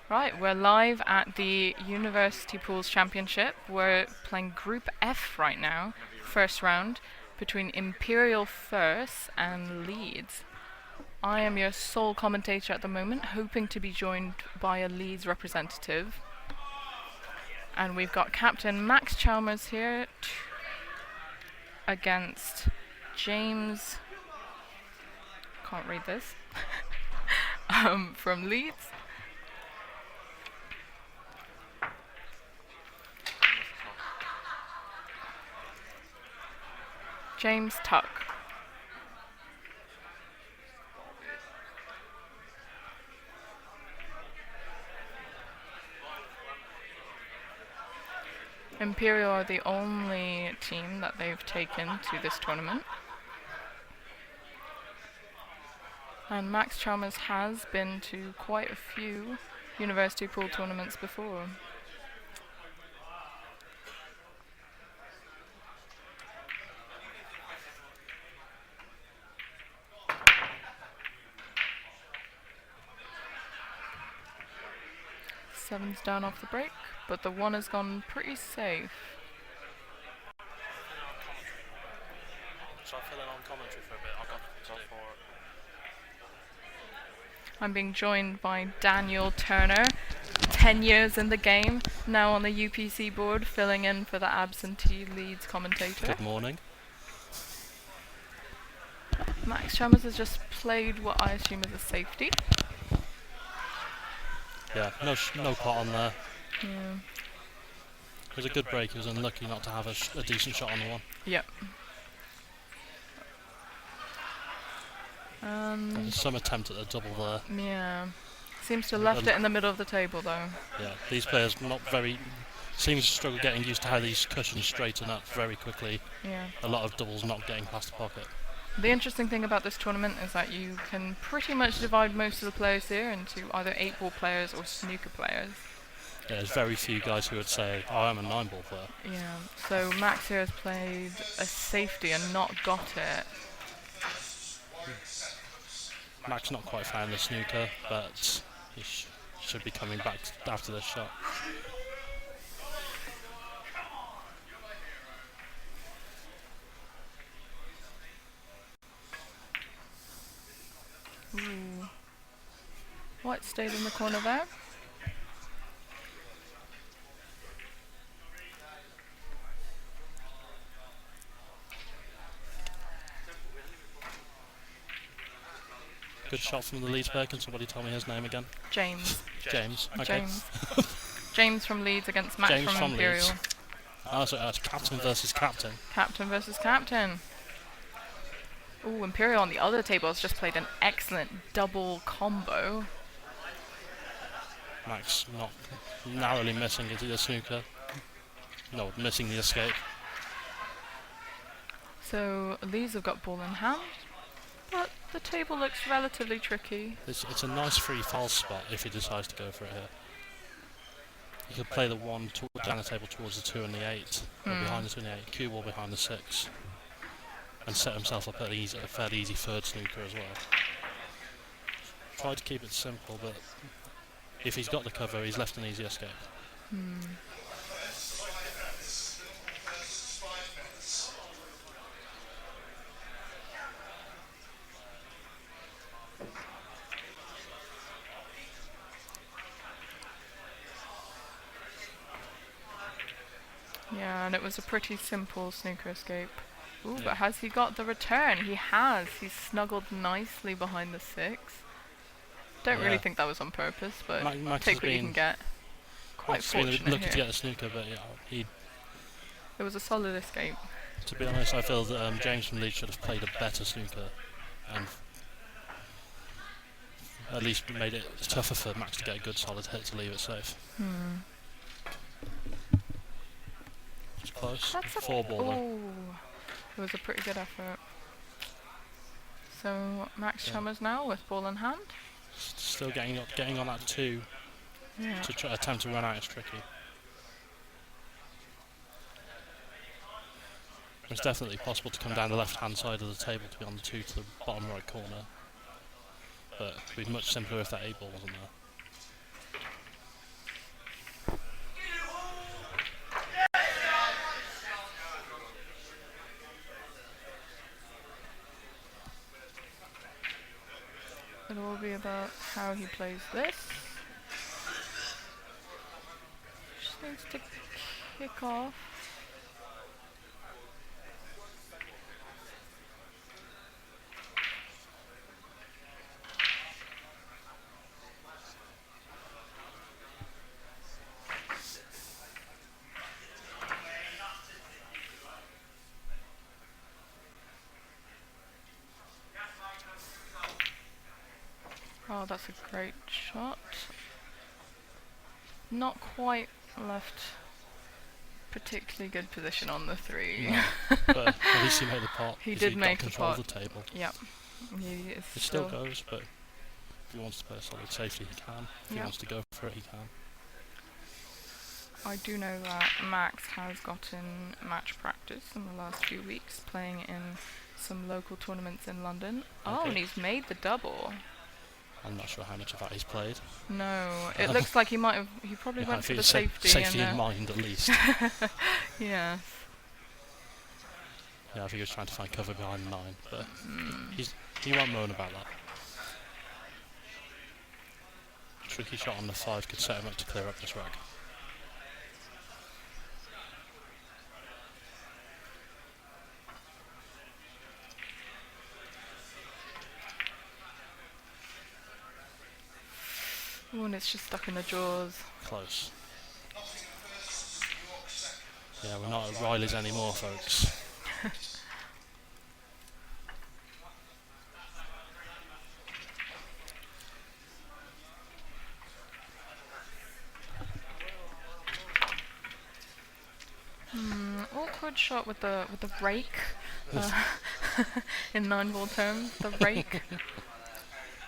Right, we're live at the University Pools Championship. We're playing Group F right now, first round, between Imperial first and Leeds. I am your sole commentator at the moment, hoping to be joined by a Leeds representative. And we've got Captain Max Chalmers here against James, can't read this, from Leeds. James Tuck. Imperial are the only team that they've taken to this tournament. And Max Chalmers has been to quite a few University Pool tournaments before. Seven's down off the break, but the one has gone pretty safe. Shall I fill in on commentary for a bit? I've got to go for it. I'm being joined by Daniel Turner, 10 years in the game, now on the UPC board, filling in for the absentee Leeds commentator. Good morning. Max Chalmers has just played what I assume is a safety. Yeah, no pot on there. Yeah. It was a good break. He was unlucky not to have a decent shot on the one. Yep. Some attempt at a double there. Yeah. Seems to have left it in the middle of the table though. Yeah, these players seems to struggle getting used to how these cushions straighten up very quickly. Yeah. A lot of doubles not getting past the pocket. The interesting thing about this tournament is that you can pretty much divide most of the players here into either 8-ball players or snooker players. Yeah, there's very few guys who would say, oh, I'm a 9-ball player. Yeah, so Max here has played a safety and not got it. Max not quite found the snooker, but he should be coming back after this shot. Ooh. White stayed in the corner there. Good shot from the Leeds player. Can somebody tell me his name again? James. James. Okay. James. James from Leeds against Max James from Imperial. Leeds. So it's captain versus captain. Captain versus captain. Ooh, Imperial on the other table has just played an excellent double combo. Max not narrowly missing the snooker. No, missing the escape. So Leeds have got ball in hand, but the table looks relatively tricky. It's a nice free false spot if he decides to go for it here. He could play the 1 down the table towards the 2 and the 8, or behind the 2 and the 8, cue ball behind the 6, and set himself up at a fairly easy third snooker as well. Try to keep it simple, but if he's got the cover, he's left an easy escape. Yeah, and it was a pretty simple snooker escape. Ooh, but has he got the return? He has. He's snuggled nicely behind the 6. Don't really think that was on purpose, but Max take what you can get. Quite fortunate looking here. to get a snooker, but yeah, It was a solid escape. to be honest, I feel that James from Leeds should have played a better snooker, and at least made it tougher for Max to get a good solid hit to leave it safe. It's close. That's a 4-ball though. Ooh, it was a pretty good effort. So Max Chalmers now with ball in hand. Still getting on that 2 Yeah. to try attempt to run out is tricky. It's definitely possible to come down the left-hand side of the table to be on the 2 to the bottom right corner, but it'd be much simpler if that 8-ball wasn't there. It'll all be about how he plays this. Just needs to kick off. Oh, that's a great shot. Not quite left particularly good position on the 3. No, but at least he made the pot. He 'cause did got make the control pot. of the table. Yep. He is It still goes, but if he wants to play a solid safety, he can. If he wants to go for it, he can. I do know that Max has gotten match practice in the last few weeks, playing in some local tournaments in London. Oh, Okay. and he's made the double. I'm not sure how much of that he's played. No, it looks like he might have. He probably Yeah, went I for think the safety safety. in mind, at least. Yes. Yeah, I think he was trying to find cover behind the 9, but he won't moan about that. Tricky shot on the 5 could set him up to clear up this rack. Oh, and it's just stuck in the jaws. Close. Yeah, we're not at Riley's anymore, folks. Awkward shot with the rake. In 9-ball terms, the rake.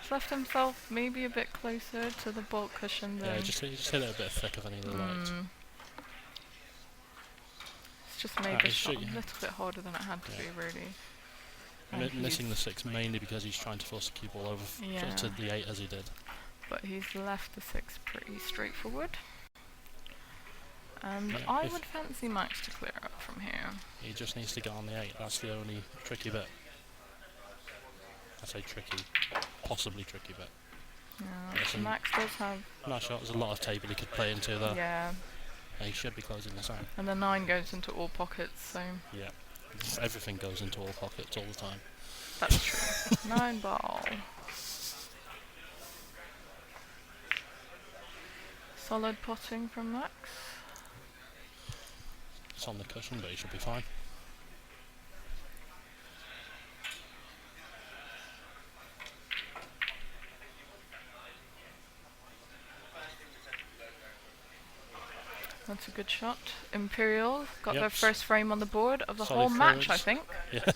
He's left himself maybe a bit closer to the baulk cushion than. Yeah, just hit it a bit thicker than he would have liked. It's just made the shot a little bit harder than it had to be, really. Missing the 6 mainly because he's trying to force the cue ball over to the 8 as he did. But he's left the 6 pretty straightforward. And Yeah, I would fancy Max to clear up from here. He just needs to get on the 8. That's the only tricky bit. I say tricky, possibly tricky bit. Yeah, Max does have. Nice shot. There's a lot of table he could play into there. Yeah. And he should be closing this out. And the 9 goes into all pockets, so. Yeah. Everything goes into all pockets all the time. That's true. 9-ball. Solid potting from Max. It's on the cushion, but he should be fine. That's a good shot. Imperial got their first frame on the board of the Solid whole match, clearance. I think. Yeah,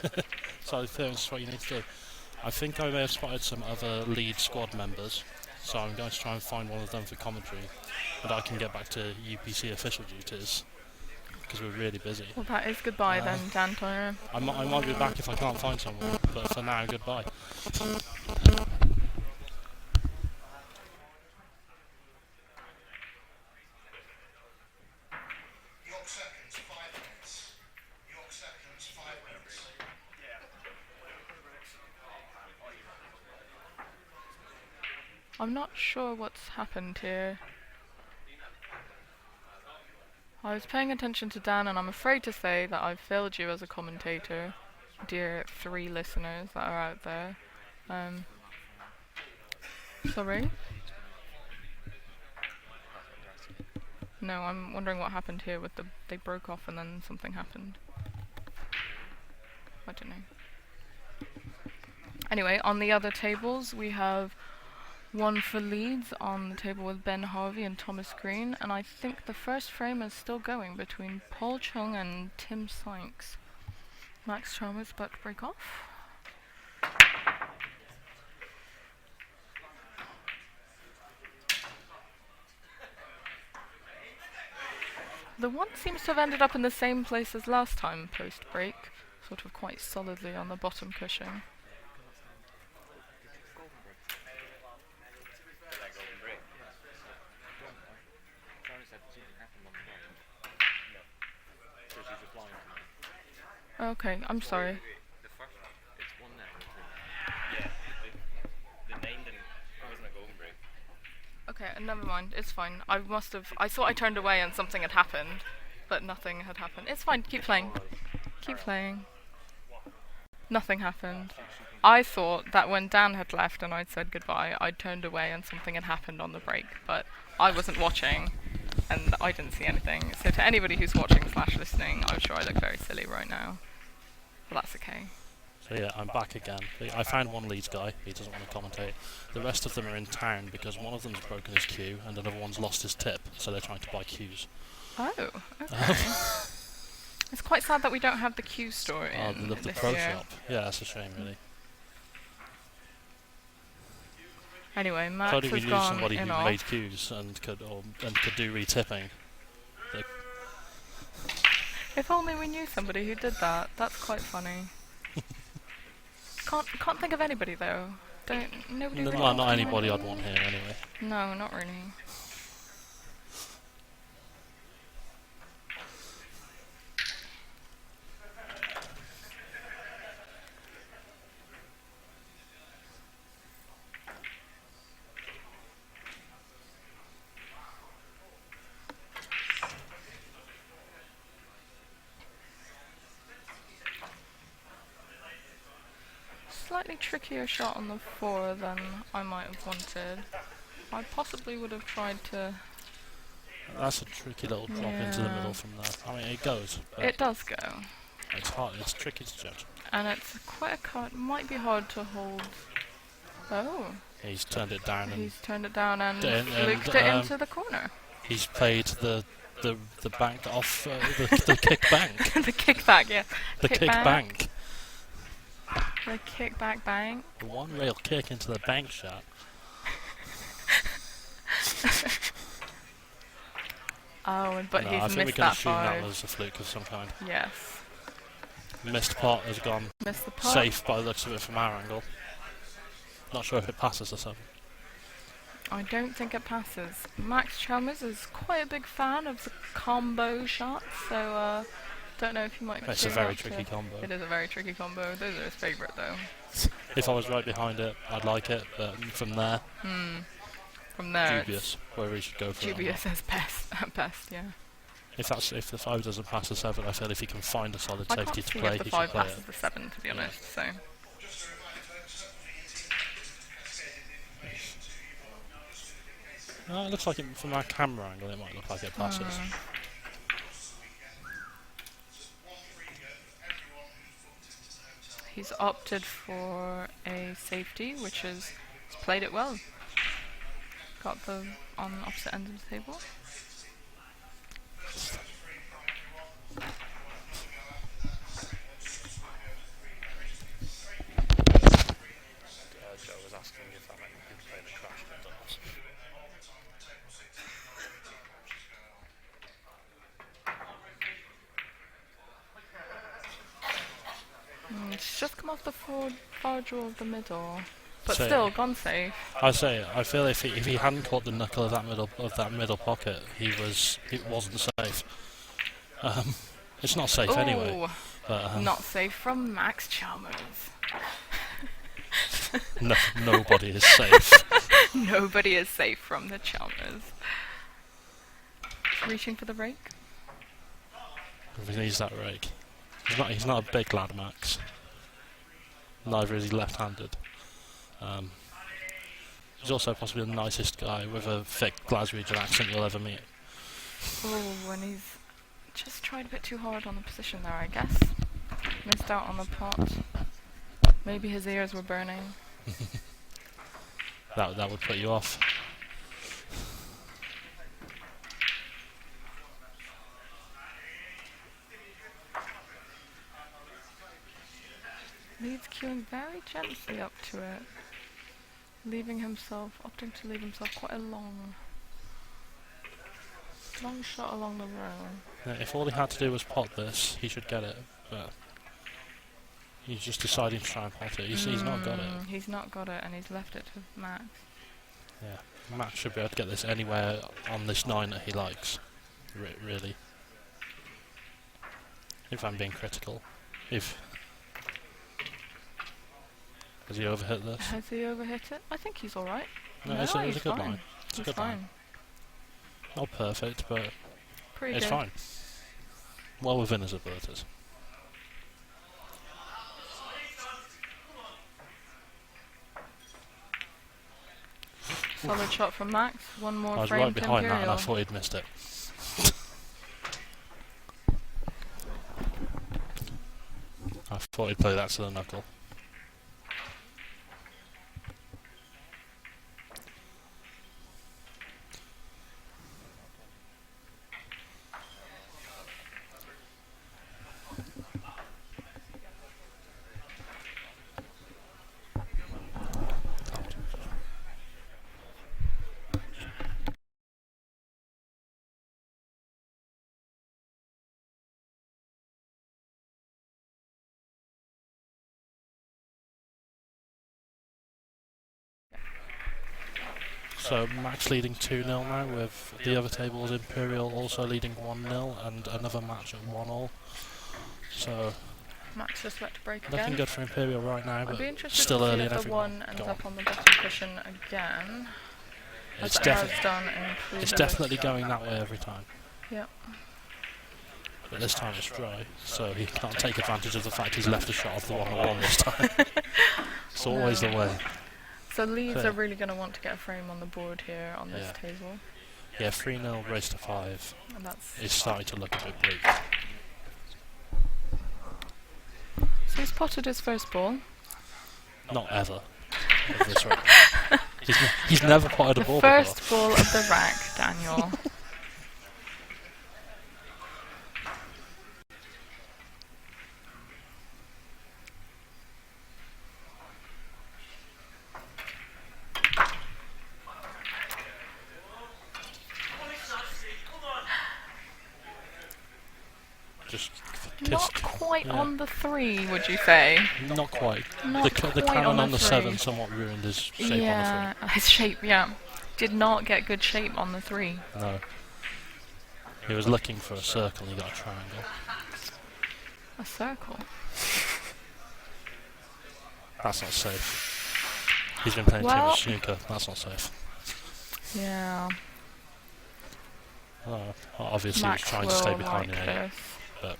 solid clearance is what you need to do. I think I may have spotted some other Leeds squad members, so I'm going to try and find one of them for commentary, but I can get back to UPC official duties, because we're really busy. Well, that is goodbye then, Dan Turner. I might be back if I can't find someone, but for now, goodbye. I'm not sure what's happened here. I was paying attention to Dan, and I'm afraid to say that I've failed you as a commentator, dear 3 listeners that are out there. Sorry? No, I'm wondering what happened here with the. They broke off and then something happened. I don't know. Anyway, on the other tables we have one for Leeds on the table with Ben Harvey and Thomas Green, and I think the first frame is still going between Paul Chung and Tim Sykes. Max Chalmers about to break off. The 1 seems to have ended up in the same place as last time post-break, sort of quite solidly on the bottom cushion. Okay, I'm sorry. The first one, it's one that. Yeah, the 9 didn't Okay, never mind. It's fine. I thought I turned away and something had happened, but nothing had happened. It's fine. Keep playing. Keep playing. Nothing happened. I thought that when Dan had left and I'd said goodbye, I'd turned away and something had happened on the break, but I wasn't watching and I didn't see anything. So to anybody who's watching / listening, I'm sure I look very silly right now. But that's okay. So yeah, I'm back again. I found one Leeds guy, he doesn't want to commentate. The rest of them are in town because one of them's broken his cue and another one's lost his tip, so they're trying to buy cues. Oh, okay. It's quite sad that we don't have the Q store in the this pro year. shop. Yeah, that's a shame really. Anyway, Max Cody, we has knew gone somebody in who off. made cues and could do re-tipping. If only we knew somebody who did that. That's quite funny. Can't think of anybody though. Nobody. No, really not comes to anybody mind. I'd want here anyway. No, not really. Slightly trickier shot on the 4 than I might have wanted. I possibly would have tried to... That's a tricky little drop into the middle from there. I mean, it goes. But it does go. It's hard. It's tricky to judge. And it's quite a cut. Might be hard to hold. Oh. He's turned it down and He's turned it down and and, flicked it into the corner. he's played the bank off the kick bank. The kickback, yeah. The kick bank. The kickback bank. The one rail kick into the bank shot. Oh, but No, he's I think we missed can that assume that 5. was a fluke of some kind. Yes. Missed pot has gone Missed the putt. safe by the looks of it from our angle. Not sure if it passes the 7. I don't think it passes. Max Chalmers is quite a big fan of the combo shots, so don't know if you might. It's a very tricky combo. It is a very tricky combo. Those are his favourite though. If I was right behind it, I'd like it, but from there, From there, dubious whether he should go for dubious it. as best at best, yeah. If the 5 doesn't pass the 7, I feel if he can find a solid I safety can't to see play, if the he 5 should play passes it. the 7, to be honest. So. It looks like it, from our camera angle, it might look like it passes. He's opted for a safety, which is he's played it well. Got the on opposite ends of the table. Joe was asking if that meant you could play the crash doubles. It's just come off the far draw of the middle, but So- still gone safe. I feel if he hadn't caught the knuckle of that middle pocket, it wasn't safe. It's not safe anyway. Ooh, But, not safe from Max Chalmers. nobody is safe. Nobody is safe from the Chalmers. Reaching for the rake. He needs that rake. He's not a big lad, Max. Neither is he left-handed. He's also possibly the nicest guy with a thick Glaswegian accent you'll ever meet. Oh, and he's just tried a bit too hard on the position there, I guess. Missed out on the pot. Maybe his ears were burning. That would put you off. Leeds queuing very gently up to it, opting to leave himself quite a long shot along the row. Yeah, if all he had to do was pot this, he should get it. But he's just deciding to try and pot it. He's not got it. He's not got it, and he's left it to Max. Yeah, Max should be able to get this anywhere on this 9 that he likes. Really. If I'm being critical. Has he overhit this? Has he overhit it? I think he's alright. No, it was a he's good fine. line. It's a It's good line. fine. Not perfect, but Pretty it's good. fine. Well within his abilities. Solid shot from Max. One more I was frame right to behind that and I Imperial. thought he'd missed it. I thought he'd play that to the knuckle. So Max leading 2-0 now, with the other tables Imperial also leading 1-0 and another match at 1-all. So Max just let to break looking again. good for Imperial right now, I'd but be interested still to see early if and the everyone. one ends Go on. up on the bottom cushion again. It's As it has definitely done in previous. definitely going that way every time. Yep. But this time it's dry, so he can't take advantage of the fact he's left a shot off the 1-1 this time. It's always the way. So Leeds Fair. are really going to want to get a frame on the board here on this table. Yeah, 3-0 race to 5 And that's is starting to look a bit bleak. so he's potted his first ball. Not ever. At this rate. He's never potted a The ball first before. ball of the rack, Daniel. Just Not kissed. quite Yeah. on the 3, would you say? Not quite. Not The quite cannon on the 3. 7 somewhat ruined his shape Yeah, his shape, yeah. Did not get good shape on the 3. on the 3. No. He was looking for a circle, he got a triangle. A circle. That's not safe. He's been playing too Well- much snooker, that's not safe. Yeah. Obviously Max he was trying will to stay behind like the 8. this. But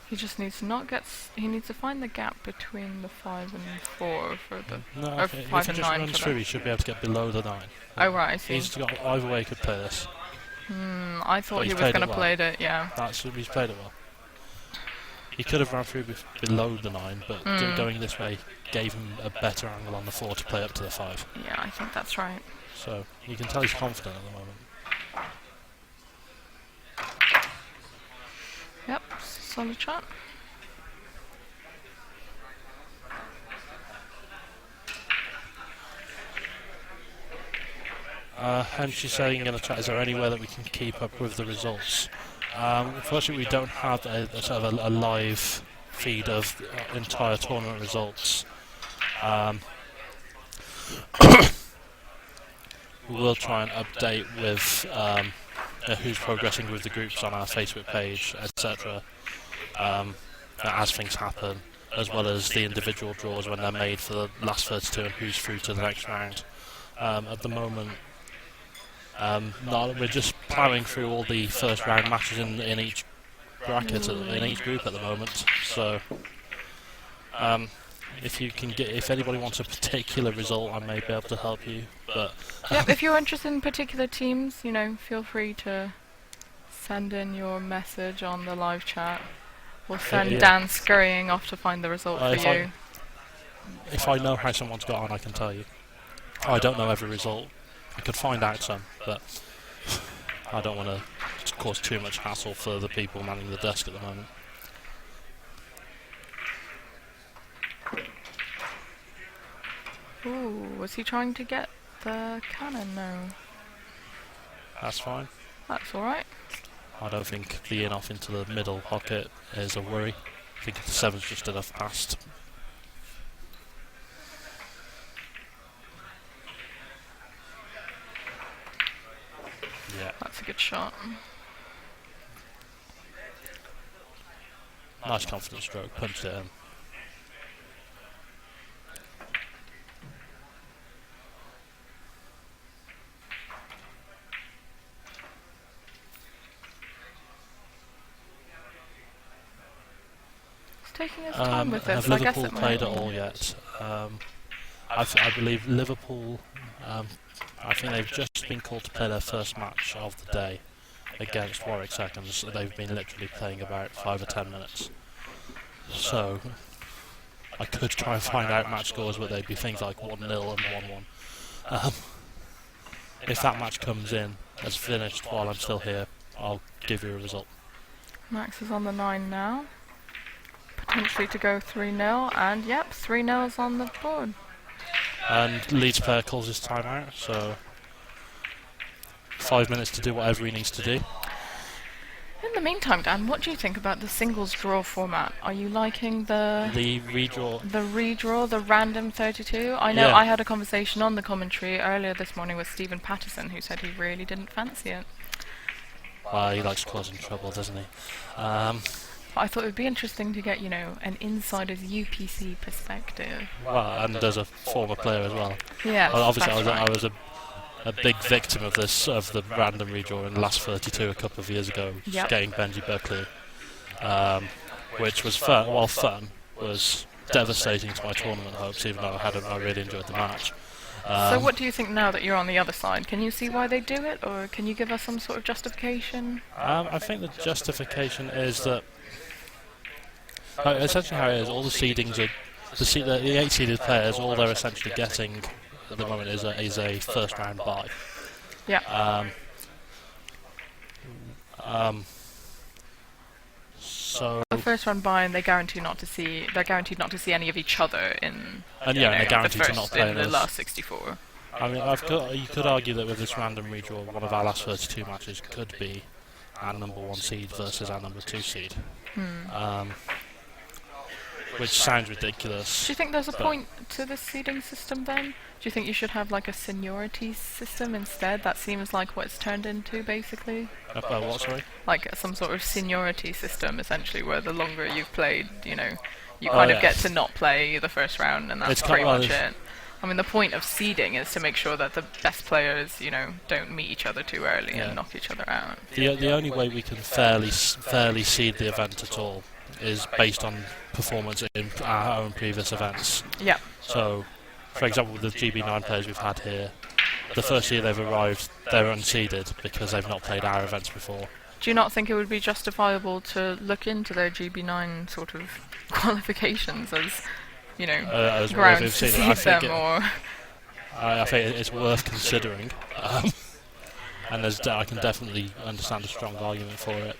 He just needs to not get. He needs to find the gap between the 5 and 4 for the. no, Or if he 5 and just 9 runs for through, the. he should be able to get below the 9. Oh right, I see. He's got either way he could play this. I thought But he he's was played going it to well. play it. Yeah. He's played it well. He could have run through below the 9, but going this way gave him a better angle on the 4 to play up to the 5. Yeah, I think that's right. So you can tell he's confident at the moment. Yep, solid shot. And she's saying in the chat, is there any way that we can keep up with the results? Unfortunately, we don't have a sort of a live feed of entire tournament results. We will try and update with who's progressing with the groups on our Facebook page, etc. As things happen, as well as the individual draws when they're made for the last 32 and who's through to the next round. At the moment, we're just ploughing through all the first round matches in each bracket, in each group at the moment. So, if anybody wants a particular result, I may be able to help you. But Yep, if you're interested in particular teams, feel free to send in your message on the live chat. We'll send yeah. Dan scurrying off to find the result for if you. if I know how someone's got on, I can tell you. I don't know every result. I could find out some, but I don't want to cause too much hassle for the people manning the desk at the moment. Ooh, was he trying to get the cannon? No. That's fine. That's alright. I don't think the in-off into the middle pocket is a worry. I think the 7's just enough past. Yeah. That's a good shot. Nice confident stroke, punched it in. taking his time with this? Have I guess Liverpool it played might at all yet? I believe Liverpool. I think they've just been called to play their first match of the day against Warwick Seconds. They've been literally playing about 5 or 10 minutes. So I could try and find out match scores, but they'd be things like 1-0 and 1-1. If that match comes in as finished while I'm still here, I'll give you a result. Max is on the 9 now. Potentially to go 3-0, and yep, 3-0's on the board. And Leeds player calls his timeout, so 5 minutes to do whatever he needs to do. In the meantime, Dan, what do you think about the singles draw format? Are you liking the redraw, the random 32? I know I had a conversation on the commentary earlier this morning with Stephen Patterson, who said he really didn't fancy it. Well, he likes causing trouble, doesn't he? I thought it would be interesting to get, an insider's UPC perspective. Well, and as a former player as well. Yeah, well, obviously that's I was a big victim of the random redraw in the last 32 a couple of years ago, getting Benji Buckley, which was fun. While fun, was devastating to my tournament hopes, even though I really enjoyed the match. So what do you think now that you're on the other side? Can you see why they do it, or can you give us some sort of justification? I think the justification is that essentially how it is, all the seedings are the 8 seeded players, all they're essentially getting at the moment is a first round bye. Yeah. So the first round bye, and they're guaranteed not to see any of each other in. And they're guaranteed to not play in the last 64. I mean, you could argue that with this random redraw, one of our last 32 matches could be our number 1 seed versus our number 2 seed. Which sounds ridiculous. Do you think there's a point to this seeding system then? Do you think you should have like a seniority system instead? That seems like what it's turned into, basically. What, sorry? Like some sort of seniority system, essentially, where the longer you've played, you kind of get to not play the first round, and that's pretty much it. I mean, the point of seeding is to make sure that the best players, don't meet each other too early and knock each other out. The only way we can fairly seed the event at all is based on performance in our own previous events. Yeah. So, for example, with the GB9 players we've had here, the first year they've arrived, they're unseeded because they've not played our events before. Do you not think it would be justifiable to look into their GB9 sort of qualifications as, as grounds to seed them, or? I think it's worth considering, and I can definitely understand a strong argument for it.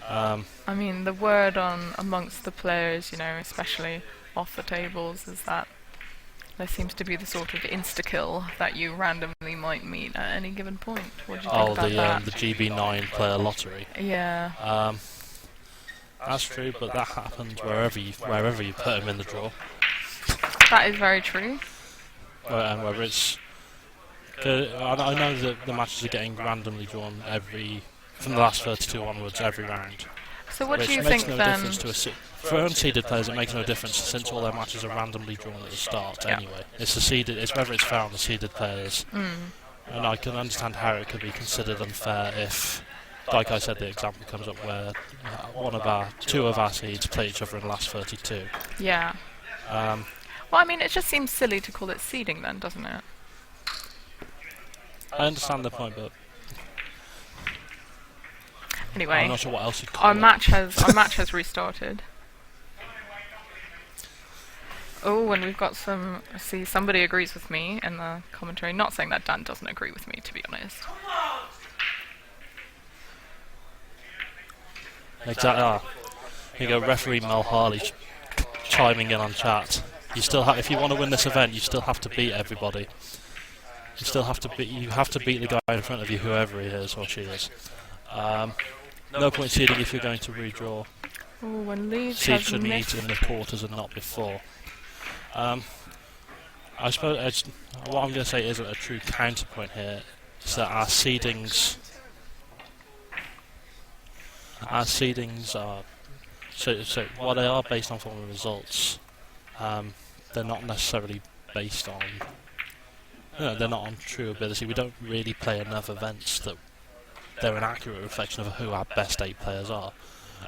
I mean, the word amongst the players, especially off the tables, is that there seems to be the sort of insta-kill that you randomly might meet at any given point. What do you think about that? The GB9 player lottery. Yeah. That's true, but that happens wherever you put them in the draw. That is very true. And whether it's... I know that the matches are getting randomly drawn from the last 32 onwards, every round. So what do you think then? For unseeded players, it makes no difference since all their matches are randomly drawn at the start anyway. It's whether it's fair on the seeded players. And I can understand how it could be considered unfair if, like I said, the example comes up where two of our seeds play each other in the last 32. Yeah. Well, I mean, it just seems silly to call it seeding then, doesn't it? I understand the point, but anyway, I'm not sure what else you'd call it. Our match has restarted. Oh, and we've got somebody agrees with me in the commentary. Not saying that Dan doesn't agree with me, to be honest. Exactly. Here you go, referee Mel Harley chiming in on chat. If you want to win this event, you still have to beat everybody. You have to beat the guy in front of you, whoever he is or she is. No point seeding if you're going to redraw. Ooh, when Leeds seeds should meet in the quarters and not before. I suppose what I'm going to say isn't a true counterpoint here. Is that our seedings are so while they are based on former results, they're not necessarily based on. They're not on true ability. We don't really play enough events that they're an accurate reflection of who our best 8 players are.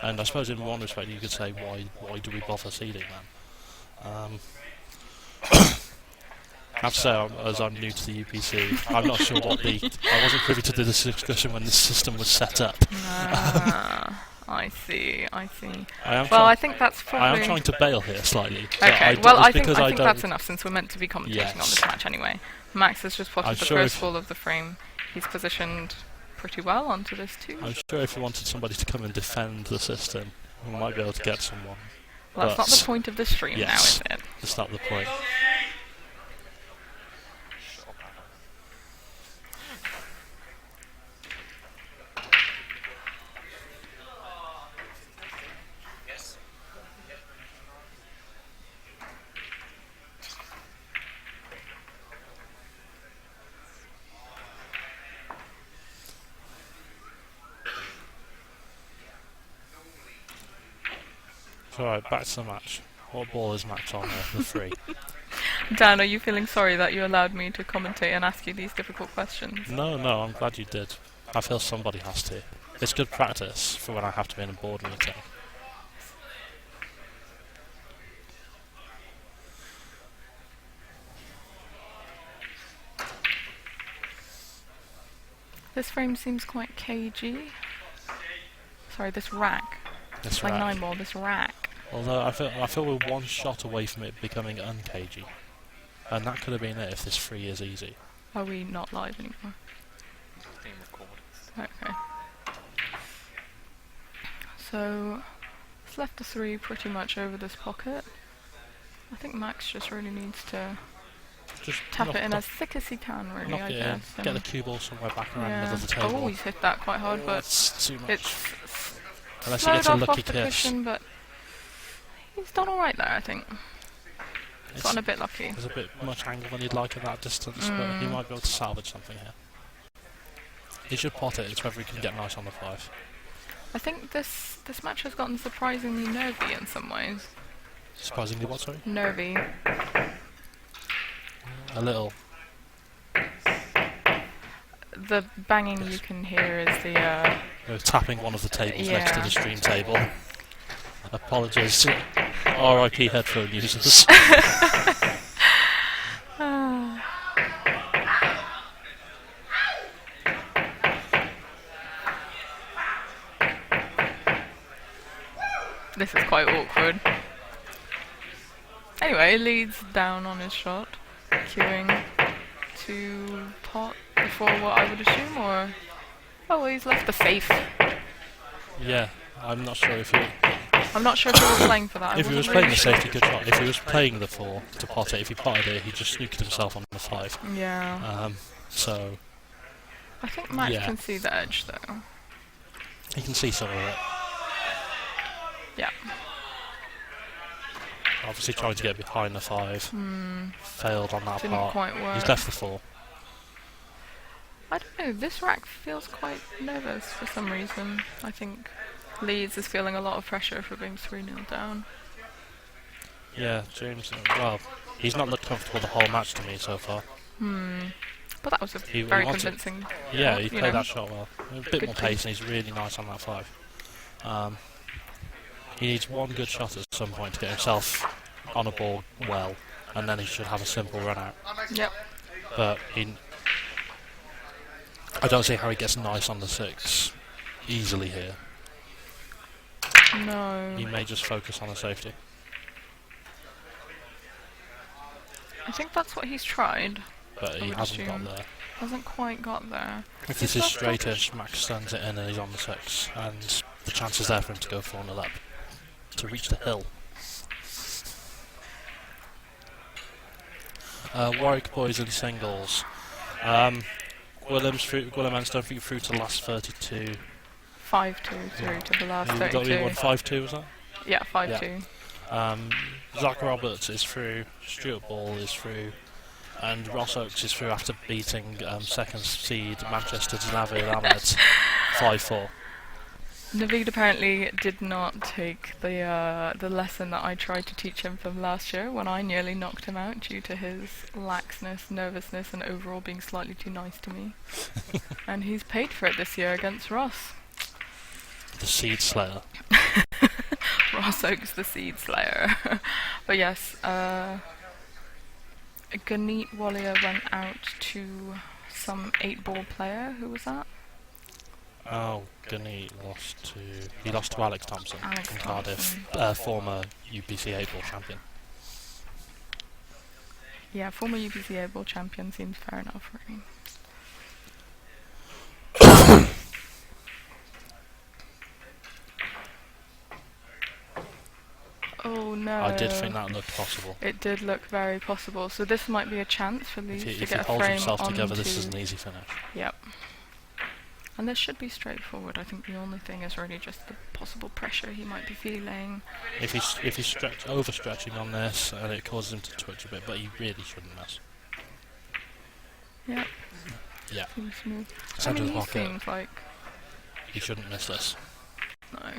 And I suppose in one respect you could say, why do we bother seeding them? I have to say, as I'm new to the UPC, I'm not sure what I wasn't privy to this discussion when this system was set up. I see. I think that's probably... I am trying to bail here slightly. Okay, I think that's enough, since we're meant to be commentating on this match anyway. Max has just plotted the first ball of the frame. He's positioned pretty well onto this too. I'm sure if we wanted somebody to come and defend the system, we might be able to get someone. Well, that's not the point of the stream now, is it? That's not the point. Alright, back to the match. What ball is Max on there? The 3. Dan, are you feeling sorry that you allowed me to commentate and ask you these difficult questions? No, I'm glad you did. I feel somebody has to. It's good practice for when I have to be in a board meeting. This frame seems quite cagey. Sorry, this rack. This like rack. 9-ball, this rack. Although I feel we're one shot away from it becoming uncagey. And that could have been it if this 3 is easy. Are we not live anymore? Being recorded. Okay. So, it's left the 3 pretty much over this pocket. I think Max just really needs to Just tap it in as thick as he can, really, knock I it guess. in. Get the cue ball somewhere back around the middle of the table. Oh, he's hit that quite hard, but it's too much. it's Unless he slowed gets a off lucky the kiss. cushion, but he's done alright there, I think. He's gotten a bit lucky. There's a bit much angle than you'd like at that distance, but he might be able to salvage something here. He should pot it, it's whether he can get nice on the 5. I think this match has gotten surprisingly nervy in some ways. Surprisingly what, sorry? Nervy. A little. The banging you can hear is the We're tapping one of the tables next to Yeah. the stream table. Apologies to RIP headphone users. This is quite awkward. Anyway, Leeds down on his shot, queuing to pot before what I would assume, or... Oh, well, he's left the safe. Yeah, I'm not sure if he... I'm not sure if he was playing for that. If he was playing the safety, good shot. If he was playing the 4 to pot it, if he potted it, he just snooked himself on the 5. Yeah. So... I think Max can see the edge, though. He can see some of it. Yeah. Obviously trying to get behind the 5. Failed on that Didn't part. quite work. He's left the 4. I don't know, this rack feels quite nervous for some reason. I think Leeds is feeling a lot of pressure for being 3-0 down. Yeah, James, well, he's not looked comfortable the whole match to me so far. But that was a He very wanted- convincing... Yeah, he you played know. that shot well. A bit Good more play. pace and he's really nice on that 5. He needs one good shot at some point to get himself on a ball well, and then he should have a simple run out. Yep. But I don't see how he gets nice on the 6 easily here. No. He may just focus on the safety. I think that's what he's tried. But he would hasn't got assume. there. Hasn't quite got there. If this is straightish, Max stands it in and he's on the 6, and the chance is there for him to go 4-0 up, to reach the hill. Warwick boys in singles. Gwilym and Stonefleet through to the last 32. 5-2 through to the last We 32. won 5-2, was that? Yeah, 5-2. Zach Roberts is through, Stuart Ball is through, and Ross Oakes is through after beating second seed Manchester's Navid Ahmed 5-4. Naveed apparently did not take the lesson that I tried to teach him from last year when I nearly knocked him out due to his laxness, nervousness, and overall being slightly too nice to me. And he's paid for it this year against Ross. The Seed Slayer. Ross Oakes, the Seed Slayer. But yes, Ganit Wallier went out to some 8-ball player. Who was that? Oh, Gunny he lost to Alex Thompson Alex from Cardiff, Thompson. former UPC 8-ball champion. Yeah, former UPC 8-ball champion seems fair enough, really. Oh no. I did think that looked possible. It did look very possible. So this might be a chance for Leeds to get a frame If he holds himself onto... together, this is an easy finish. Yep. And this should be straightforward. I think the only thing is really just the possible pressure he might be feeling. If he's overstretching on this, and it causes him to twitch a bit, but he really shouldn't miss. Yep. Yeah. Seems smooth. Centre of the he pocket. seems like... He shouldn't miss this. No.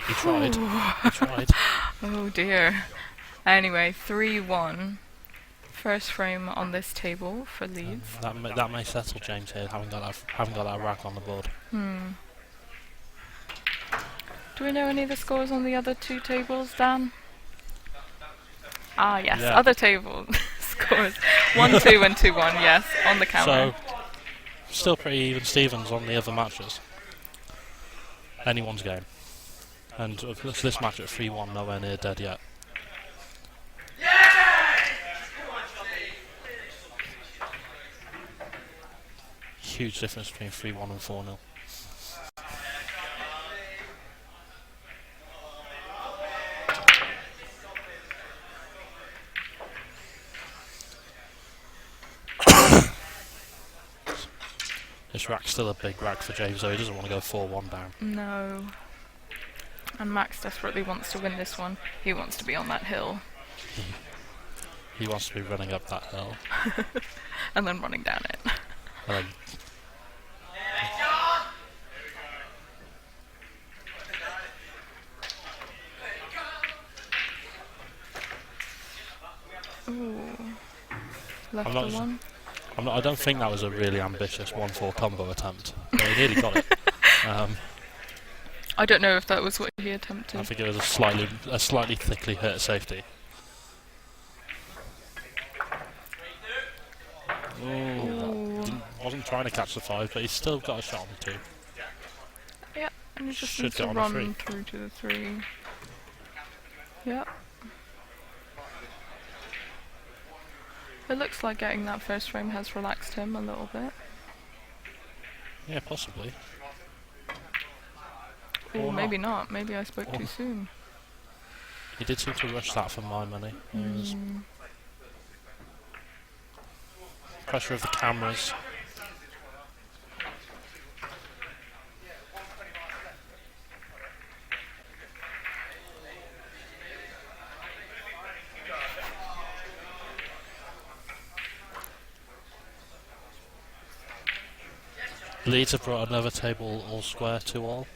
He tried. He tried. Oh dear. Anyway, 3-1. First frame on this table for Leeds. That may settle James here, having got that rack on the board. Do we know any of the scores on the other two tables, Dan? Ah, yes, Yeah. other table scores. 1-2 and 2-1, yes, on the counter. So, still pretty even Stevens on the other matches. Anyone's game. And this match at 3-1, nowhere near dead yet. Huge difference between 3-1 and 4-0. This rack's still a big rack for James, though he doesn't want to go 4-1 down. No. And Max desperately wants to win this one. He wants to be on that hill. He wants to be running up that hill. And then running down it. And Ooh. Left I'm not the one. I don't think that was a really ambitious 1-4 combo attempt. But he nearly got it. I don't know if that was what he attempted. I think it was a slightly thickly hit safety. Ooh. Wasn't trying to catch the 5, but he's still got a shot on the 2. Yeah, and he just Should needs to get on the run 3. through to the 3. Yep. It looks like getting that first frame has relaxed him a little bit. Yeah, possibly. Or Or maybe not. Maybe I spoke too soon. He did seem to rush that for my money. It was pressure of the cameras. Leeds have brought another table all square 2-all.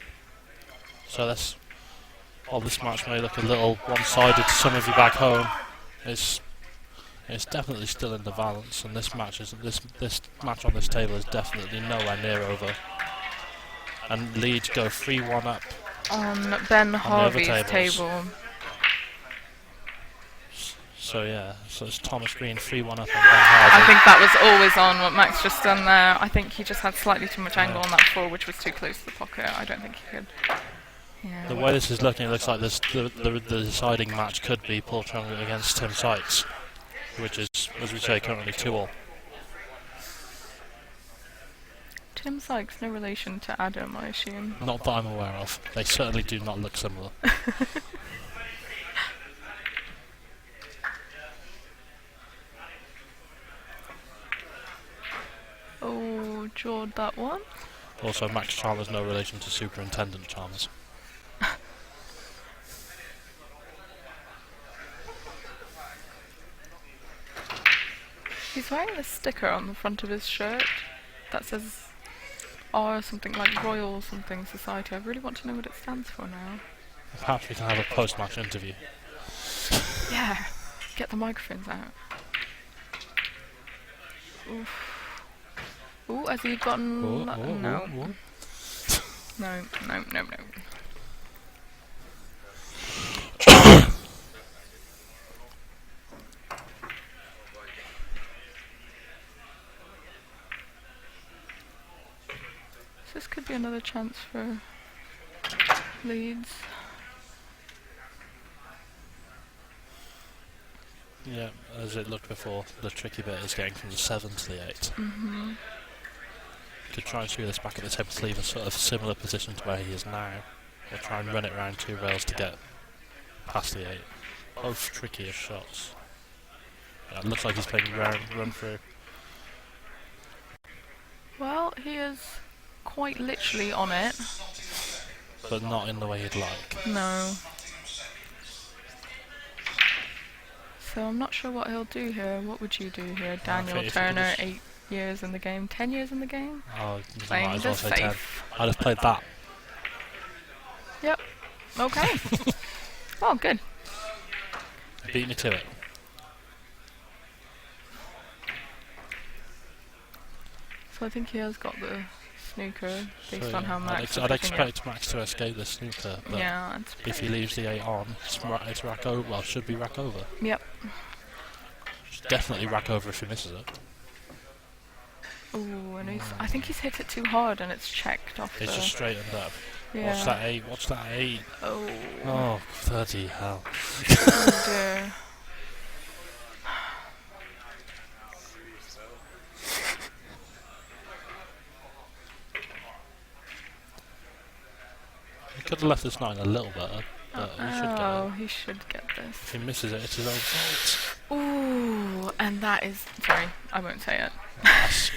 So this match may look a little one-sided to some of you back home. It's definitely still in the balance, and this match on this table is definitely nowhere near over. And Leeds go 3-1 up On Ben Harvey's tables. table. So yeah, so it's Thomas Green 3-1 up on Ben Harvey. I think that was always on what Max just done there. I think he just had slightly too much angle on that 4, which was too close to the pocket. I don't think he could. Yeah. The way this is looking, it looks like the deciding match could be Paul Chung against Tim Sykes, which is, as we say, currently 2-all. Tim Sykes, no relation to Adam, I assume. Not that I'm aware of. They certainly do not look similar. Oh, jawed that one. Also, Max Chalmers no relation to Superintendent Chalmers. He's wearing a sticker on the front of his shirt that says R something like Royal something Society. I really want to know what it stands for now. Perhaps we can have a post-match interview. Yeah, get the microphones out. Oof. Ooh, has he gotten... Whoa, no. whoa, whoa, whoa. No. So this could be another chance for Leeds. Yeah, as it looked before, the tricky bit is getting from the 7 to the 8. Mm-hmm. Could try and screw this back at the table to leave a sort of similar position to where he is now, or try and run it around 2 rails to get past the 8. Both trickier shots. Yeah, it looks like he's playing run through. Well, he is quite literally on it. But not in the way he'd like. No. So I'm not sure what he'll do here. What would you do here? Daniel Turner, 8 years in the game, 10 years in the game? Oh, Playing might as well this say 10. safe. I'd have played that. Yep. Okay. Oh, good. Beat me to it. So I think he has got the snooker based So, on how Max I'd is expect Max to escape the snooker, but yeah, it's if he leaves the 8 on, it's rack over. Well, should be rack over. Yep. Definitely rack over if he misses it. Ooh, and I think he's hit it too hard and it's checked off It's the... just straightened up. Yeah. Watch that 8, watch that 8. Oh. Oh, bloody hell. Oh dear. He could have left this 9 a little better, but he should get Oh, it. he should get this. If he misses it, it's his own fault. Ooh, and that is... Sorry, I won't say it.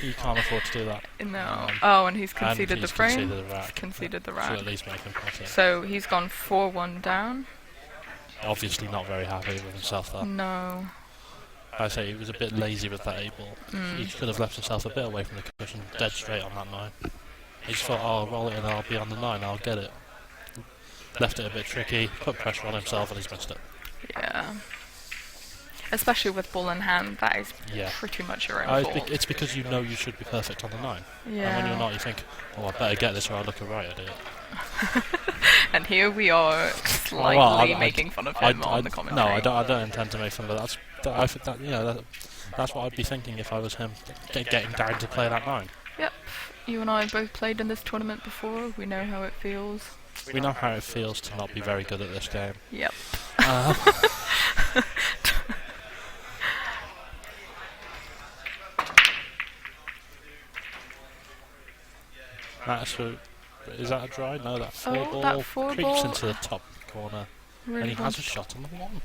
You can't afford to do that. No. Oh, and he's And conceded he's the frame. conceded the rack. He's conceded the Should rack. at least make him pot it. So he's gone 4-1 down. Obviously not very happy with himself there. No. I say he was a bit lazy with that 8 ball. He could have left himself a bit away from the cushion, dead straight on that 9. He just thought, oh, I'll roll it and I'll be on the 9, I'll get it. Left it a bit tricky, put pressure on himself and he's missed it. Yeah. Especially with ball in hand, that is Yeah. pretty much your own fault. It's because you know you should be perfect on the 9. Yeah. And when you're not, you think, oh, I better get this or I'll look a right idiot. And here we are, slightly making fun of him on the commentary. No, I don't intend to make fun of that. I think that, that's what I'd be thinking if I was him, getting down to play that 9. Yep. You and I both played in this tournament before. We know how it feels. We know how it feels to not be very good at this game. Yep. Is that a dry? No, that 4 Oh, ball that 4 creeps ball into the top corner. really And he has wants- a shot on the 1.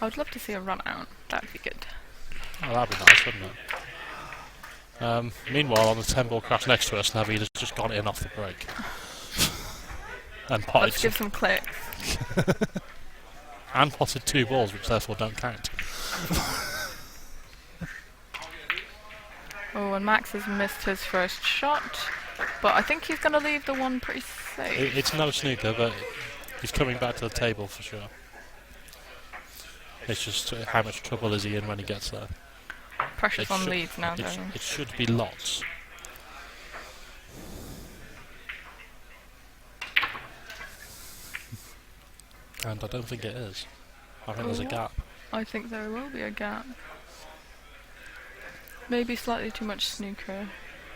I would love to see a run out. That'd be good. Oh, that'd be nice, wouldn't it? Meanwhile, on the 10 ball crash next to us, Navid has just gone in off the break. And potted Let's give some clicks. and potted 2 balls, which therefore don't count. Oh, and Max has missed his first shot, but I think he's going to leave the 1 pretty safe. It's no snooker, but he's coming back to the table for sure. It's just how much trouble is he in when he gets there. Pressure's It on should- Leeds now, though. It should be lots. And I don't think it is. I think there's a Oh. gap. I think there will be a gap. Maybe slightly too much snooker.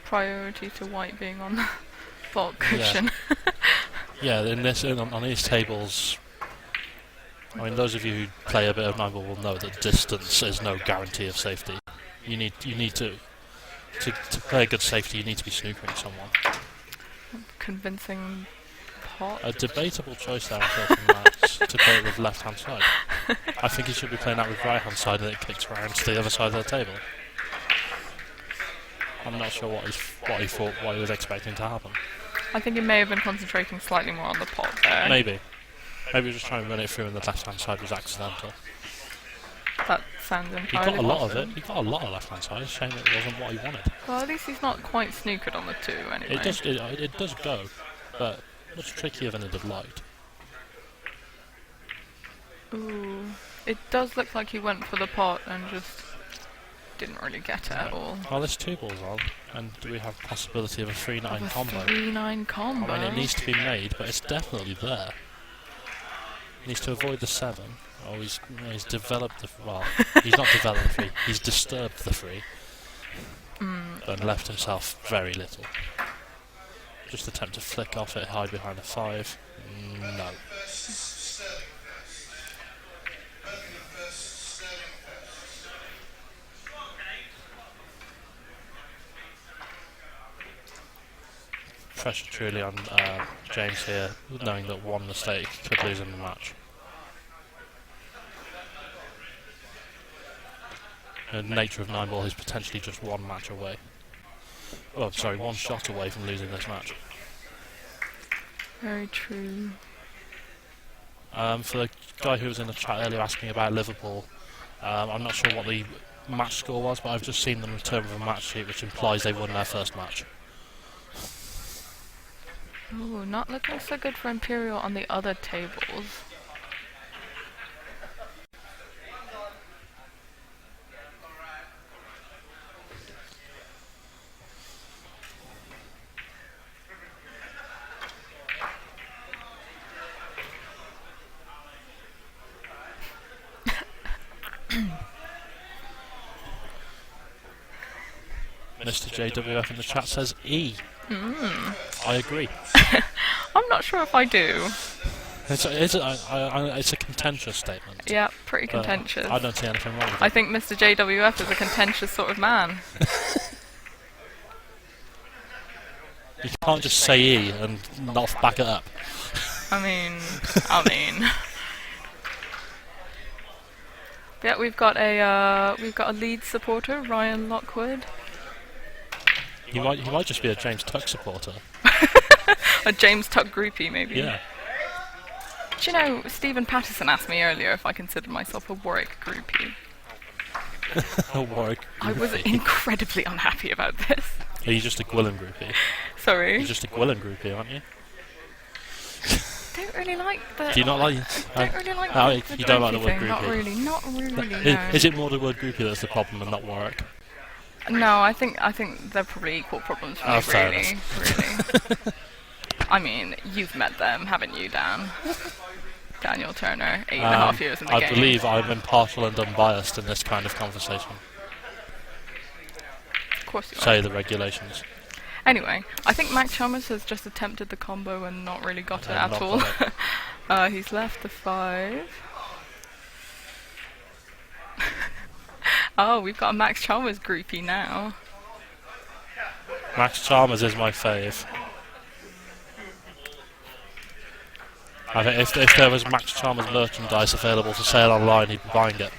Priority to white being on the vault cushion. Yeah, on these tables, I mean, those of you who play a bit of 9 ball will know that distance is no guarantee of safety. You need to play a good safety. You need to be snookering someone. Convincing pot. A debatable choice there, I thought, from Max, to play it with left hand side. I think he should be playing that with right hand side and it kicks around to the other side of the table. I'm not sure what he was expecting to happen. I think he may have been concentrating slightly more on the pot there. Maybe he was just trying to run it through and the left hand side was accidental. That sounds He entirely got a lot of possible. it. He got a lot of left hand side. Shame it wasn't what he wanted. Well, at least he's not quite snookered on the 2 anyway. It does go, but much trickier than he'd have liked. Ooh. It does look like he went for the pot and just didn't really get it at all. Well, there's 2 balls on, and do we have possibility of a 3-9 Of a combo? 3-9 combo. I mean, it needs to be made, but it's definitely there. He needs to avoid the 7. Oh, he's developed the... Well, he's not developed the 3. He's disturbed the 3. and left himself very little. Just attempt to flick off it, hide behind a 5. No. Pressure truly on James here, knowing that one mistake could lose him the match. The nature of 9-ball is potentially just one match away. Well, sorry, one shot away from losing this match. Very true. For the guy who was in the chat earlier asking about Liverpool, I'm not sure what the match score was, but I've just seen them return with a match sheet which implies they won their first match. Ooh, not looking so good for Imperial on the other tables. Mr. JWF in the chat says E. I agree. I'm not sure if I do. It's a contentious statement. Yeah, pretty but contentious. I don't see anything wrong with I it. think Mr. JWF is a contentious sort of man. You can't just say E and not back it up. I mean. Yeah, we've got a Leeds supporter, Ryan Lockwood. He might just be a James Tuck supporter. A James Tuck groupie, maybe. Yeah. Do you know, Stephen Patterson asked me earlier if I considered myself a Warwick groupie. A Warwick I was groupie. incredibly unhappy about this. Are you just a Gwilym groupie? Sorry. You're just a Gwilym groupie, aren't you? Don't really like the... Do you not like... don't really like the you don't like the groupie word thing. groupie? Not really, no. Is it more the word groupie that's the problem and not Warwick? No, I think they're probably equal problems for me, fair really. I mean, you've met them, haven't you, Dan? Daniel Turner, 8.5 years in the game. I believe I'm impartial and unbiased in this kind of conversation. Of course you are. Say the regulations. Anyway, I think Max Chalmers has just attempted the combo and not really got it And at not all. got it. He's left the 5. Oh, we've got a Max Chalmers groupie now. Max Chalmers is my fave. I think if there was Max Chalmers merchandise available for sale online, he'd be buying it.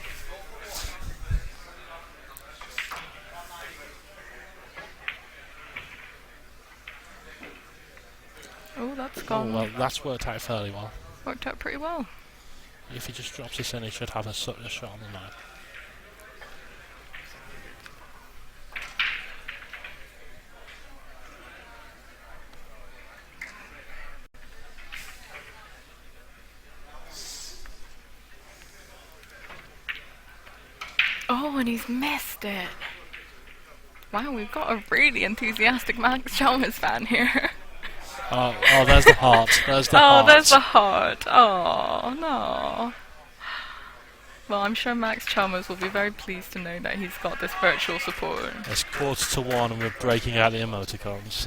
Oh, that's Oh, gone. well, that's worked out fairly well. Worked out pretty well. If he just drops this in, he should have a shot on the night. Oh, and he's missed it. Wow, we've got a really enthusiastic Max Chalmers fan here. Oh, there's the heart. There's the heart. Oh, there's the heart. Oh, no. Well, I'm sure Max Chalmers will be very pleased to know that he's got this virtual support. It's 1:45 and we're breaking out the emoticons.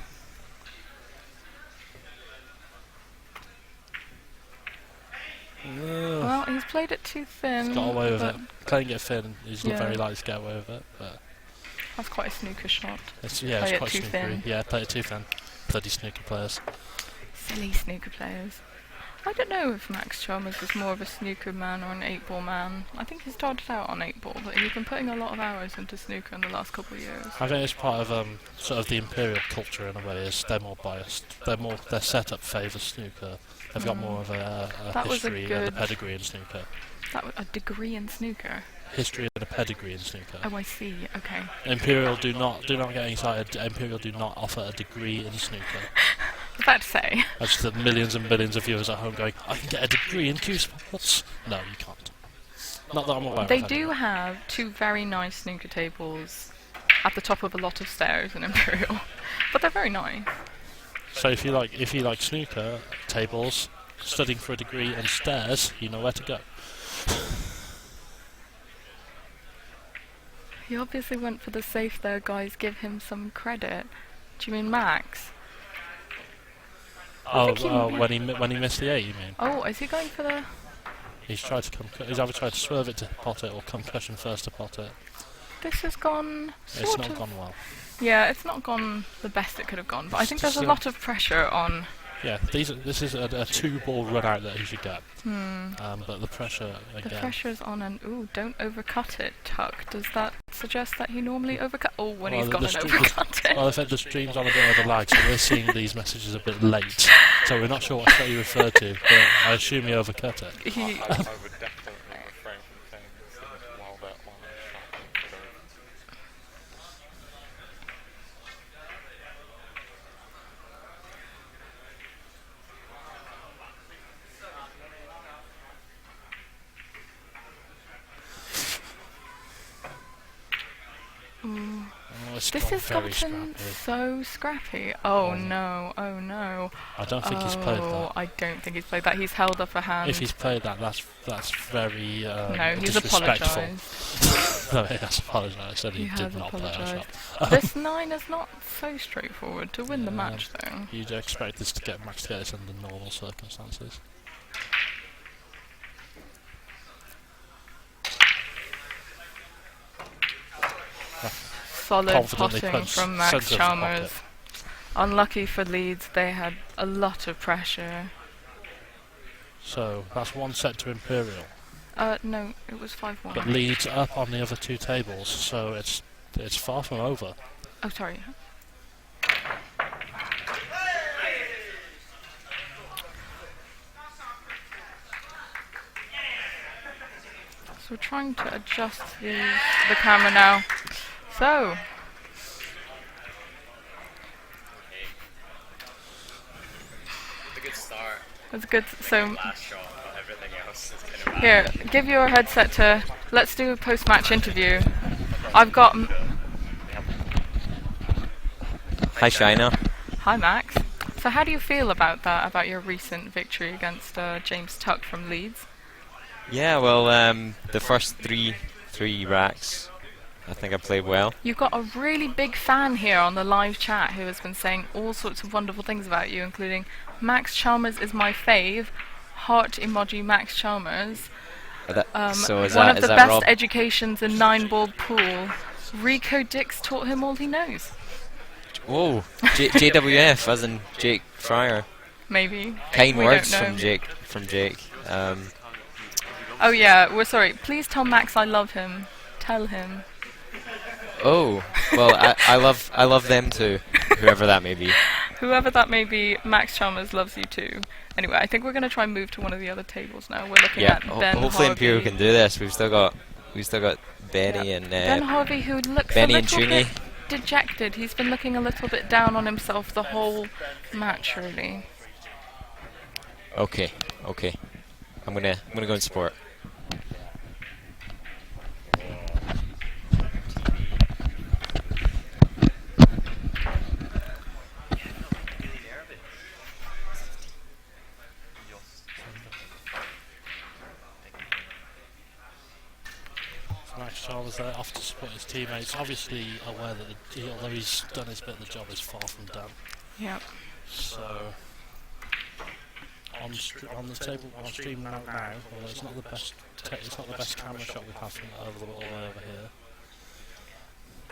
Well, he's played it too thin. He's got away with but it. Playing it thin, he's not Yeah. very likely to get away with it. But That's quite a snooker shot. it's Play it's it quite too snookery. thin. Yeah, play it too thin. Bloody snooker players. Silly snooker players. I don't know if Max Chalmers is more of a snooker man or an 8-ball man. I think he started out on 8-ball, but he's been putting a lot of hours into snooker in the last couple of years. I think it's part of sort of the Imperial culture in a way. Is they're more biased. Their setup favours snooker. They've got more of a That was a history and a good- pedigree in snooker. That was a degree in snooker. History and a pedigree in snooker. Oh, I see. Okay. Imperial do not get excited. Imperial do not offer a degree in snooker. I was about to say. That's the millions and millions of viewers at home going, I can get a degree in Q sports. No, you can't. Not that I'm aware They of. do have 2 very nice snooker tables at the top of a lot of stairs in Imperial, but they're very nice. So if you like snooker tables, studying for a degree and stairs, you know where to go. He obviously went for the safe there, guys. Give him some credit. Do you mean Max? Oh, when he missed the 8, you mean? Oh, is he going for the... He's tried to he's either tried to swerve it to pot it or concussion first to pot it. This has gone It's not gone well. Yeah, it's not gone the best it could have gone, but I think there's a lot of pressure on... Yeah, this is a 2-ball run out that he should get. But the pressure again. The pressure's on, and ooh, don't overcut it, Tuck. Does that suggest that he normally overcut? Oh, when he's gone and overcut it. Well, I think the stream's on a bit of a lag, so we're seeing these messages a bit late. So we're not sure what shot you referred to, but I assume he overcut it. I would definitely refrain from saying while that one shot. This has gotten so scrappy. Oh no, oh no. I don't think he's played that. I don't think he's played that. He's held up a hand. If he's played that, that's very no, he's disrespectful. apologised. No, he has apologised. Said he did not play a shot. This 9 is not so straightforward to win the match, though. You'd expect this to get Max to get this under normal circumstances. Solid potting from Max Chalmers. Unlucky for Leeds, they had a lot of pressure. So that's 1 set to Imperial. No, it was 5-1. But Leeds up on the other 2 tables, so it's far from over. Oh, sorry. So we're trying to adjust the camera now. So. It's a good start. That's good. So. Last shot, but everything else is kind of Here, give your headset to. Let's do a post-match interview. I've got. Hi, Shina. Hi, Max. So, how do you feel about that? About your recent victory against James Tuck from Leeds? Yeah, well, the first three racks, I think I played well. You've got a really big fan here on the live chat who has been saying all sorts of wonderful things about you, including Max Chalmers is my fave, heart emoji Max Chalmers. So is one that, of the that best Rob? educations in 9-ball pool. Rico Dix taught him all he knows. Whoa, JWF, as in Jake Fryer. Maybe. Kind We words don't know. from Jake. Oh yeah, we're sorry. Please tell Max I love him. Tell him. Oh, well, I love them too, whoever that may be. Whoever that may be, Max Chalmers loves you too. Anyway, I think we're going to try and move to one of the other tables now. We're looking Yeah, at Ben hopefully Harvey. Imperial can do this. We've still got Benny and Ben Harvey, who looks Benny a and little Trini. bit dejected. He's been looking a little bit down on himself the whole match, really. Okay. I'm gonna go and support. Max Chalmers there off to support his teammates, obviously aware that although he's done his bit, the job is far from done. Yep. So on the table on stream now, although it's not the best camera shot we have from over the way over here.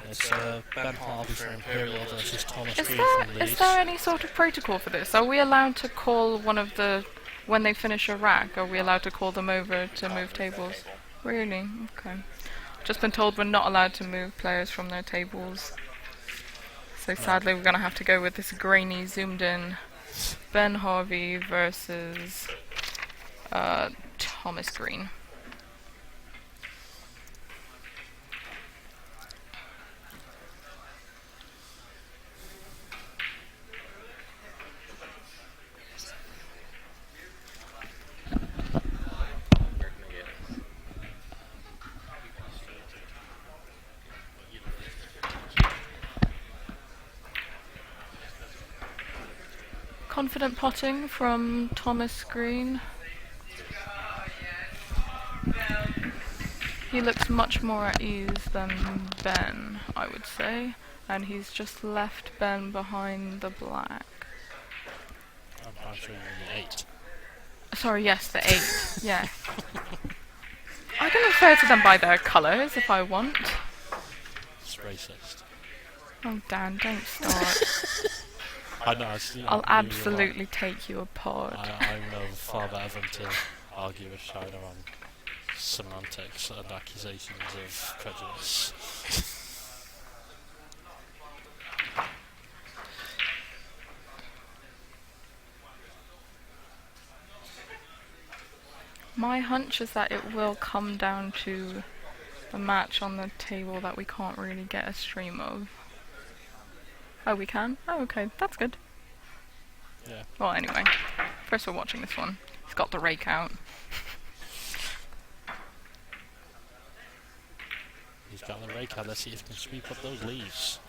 It's Ben Harvey for Imperial versus Thomas Green from Leeds. Is there any sort of protocol for this? Are we allowed to call one of the when they finish a rack? Are we allowed to call them over to move tables? Really? Okay. Just been told we're not allowed to move players from their tables. So sadly we're going to have to go with this grainy zoomed in Ben Harvey versus Thomas Green. Confident potting from Thomas Green. He looks much more at ease than Ben, I would say. And he's just left Ben behind the black. I'm sure you're in the 8. Sorry, yes, the 8. Yeah. I can refer to them by their colours if I want. It's racist. Oh, Dan, don't start. I know, I see. I'll absolutely take you apart. I know far better than to argue with China on semantics and accusations of prejudice. My hunch is that it will come down to a match on the table that we can't really get a stream of. Oh, we can? Oh, okay, that's good. Yeah. Well, anyway, first we're watching this one. He's got the rake out. He's got the rake out. Let's see if he can sweep up those leaves.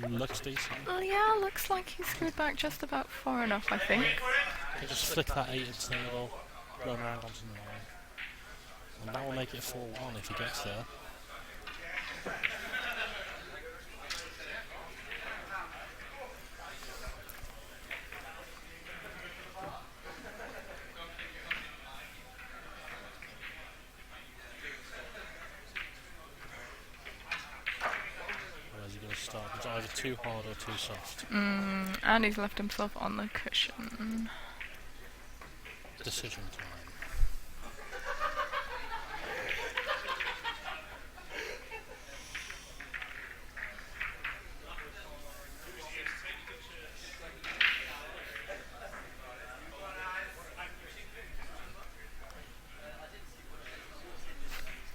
Looks decent. Yeah, looks like he's screwed back just about far enough, I think. You just flick that 8 into the middle, run around onto the 9. And that will make it 4-1 if he gets there. Where's he going to start? It's either too hard or too soft. And he's left himself on the cushion. Decision time.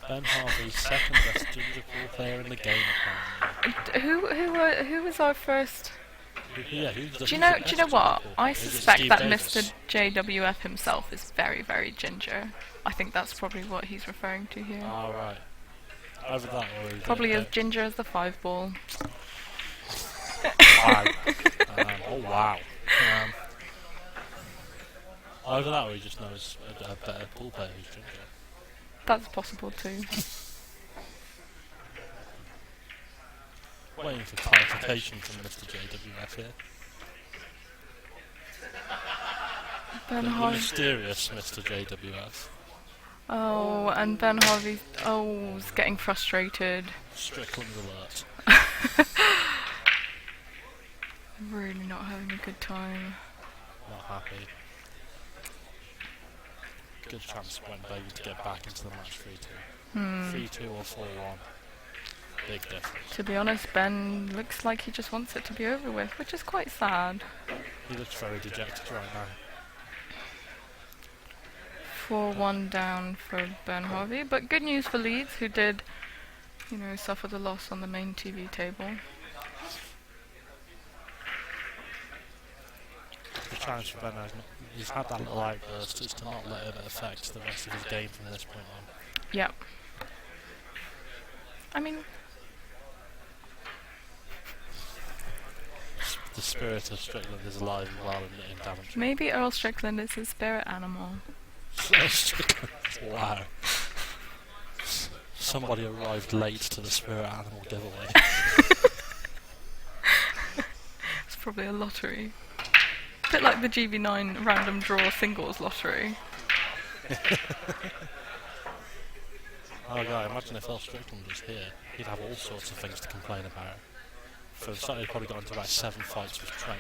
Ben Harvey, second best ginger pool player in the game, apparently. Who was our first? Yeah, who's the Do you know what? I Is it suspect Steve that Davis? Mr. JWF himself is very, very ginger. I think that's probably what he's referring to here. Oh, right. Either that or he's Probably as ginger as the 5 ball. Wow. Oh, wow. Either that or he just knows a better pool player who's ginger. That's possible too. Waiting for clarification from Mr. JWF here. Ben The Harvey. mysterious Mr. JWF. Oh, and Ben Harvey. Oh, is getting frustrated. Strickland alert. Really not having a good time. Not happy. Good chance for Baby to get back into the match 3-2. 3-2 or 4-1. Big difference. To be honest, Ben looks like he just wants it to be over with, which is quite sad. He looks very dejected right now. 4-1 down for Ben Harvey, but good news for Leeds, who did, suffer the loss on the main TV table. The challenge for Ben has he's had that little outburst, is to not let it affect the rest of his game from this point on. Yep. I mean, The spirit of Strickland is alive and well in Daventry. maybe Earl Strickland is his spirit animal. Strickland. Wow. Somebody arrived late to the spirit animal giveaway. It's probably a lottery. A bit like the GB9 random draw singles lottery. Oh god, imagine if Earl Strickland was here. He'd have all sorts of things to complain about. For started, he'd probably got into about 7 fights with Trent.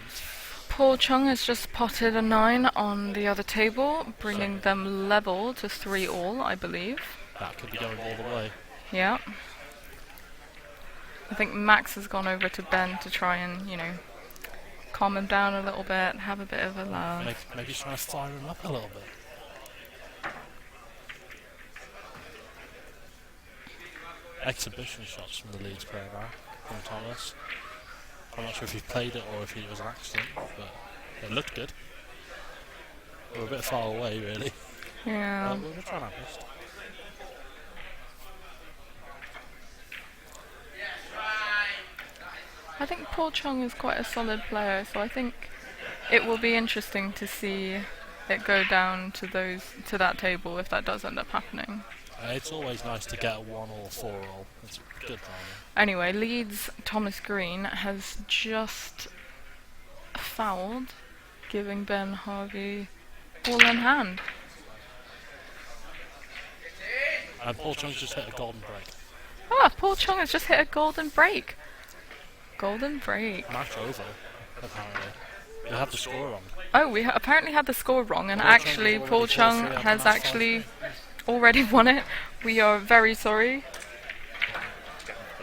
Paul Chung has just potted a 9 on the other table, bringing them level to 3-all, I believe. That could be going all the way. Yeah. I think Max has gone over to Ben to try and, calm him down a little bit, have a bit of a laugh. Maybe try to fire him up a little bit. Exhibition shots from the Leeds player now, from Thomas. I'm not sure if he played it or if it was an accident, but it looked good. We're a bit far away, really. Yeah. But we're trying our best. I think Paul Chung is quite a solid player, so I think it will be interesting to see it go down to that table if that does end up happening. It's always nice to get a 1 or 4 all. It's good drama. Anyway, Leeds Thomas Green has just fouled, giving Ben Harvey ball in hand. And Paul Chung's just hit a golden break. Ah, Paul Chung has just hit a golden break. Golden break. Match over, apparently. We have the score wrong. Oh, we apparently had the score wrong, and Paul actually Chung Paul Chung has actually already won it. We are very sorry.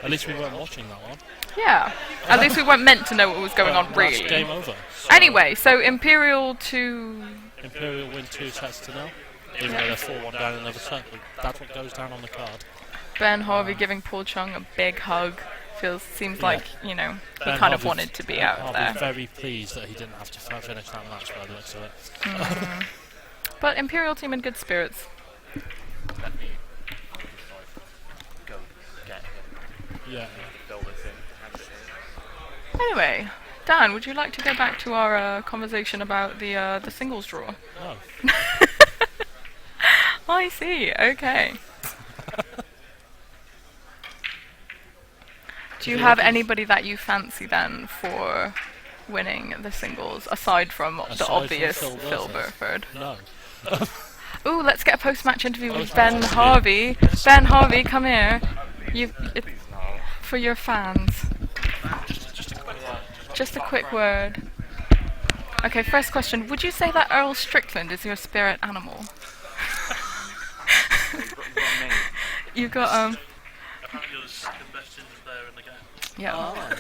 At least we weren't watching that one. Yeah, at least we weren't meant to know what was going on, That's really. game over. So Anyway, so Imperial to... Imperial win 2 sets to 0. Even though they're 4-1 down in another set. That's what goes down on the card. Ben Harvey giving Paul Chung a big hug. Seems Yeah. like, you know, he Ben kind of Harvey's- wanted to be Ben out Harvey's there. very pleased that he didn't have to finish that match by the looks of it. But Imperial team in good spirits. Let me just like go get him, Yeah. fill this in, hand it in. Anyway, Dan, would you like to go back to our conversation about the singles draw? Oh. I see, okay. Do you have anybody that you fancy then for winning the singles, aside from the Aside from obvious Phil Phil Burford? Burford? No. Ooh, let's get a post-match interview with Post-match Ben interview. Harvey. Ben Harvey, come here. For your fans. Just a quick word. Okay, first question. Would you say that Earl Strickland is your spirit animal? You got Apparently you're the second best ginger player in the game. yeah, Oh,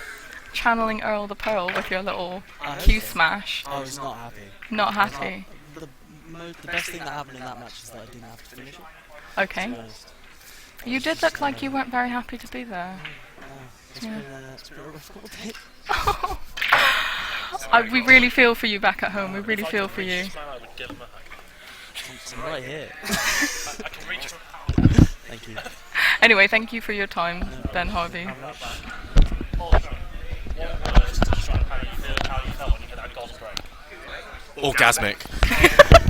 channeling Earl the Pearl with your little I Q hope so. smash. I was not happy. Not happy. The best thing that happened in that match is that I didn't have to finish it. Okay. To be honest. You did look like you weren't very happy to be there. It's Yeah. been a rough couple of days. We really feel for you back at home. We really feel for you. I would give him a hug. I'm right here. I can reach for Thank you. Anyway, thank you for your time, Ben Harvey. How you felt when you get that golden break? Orgasmic.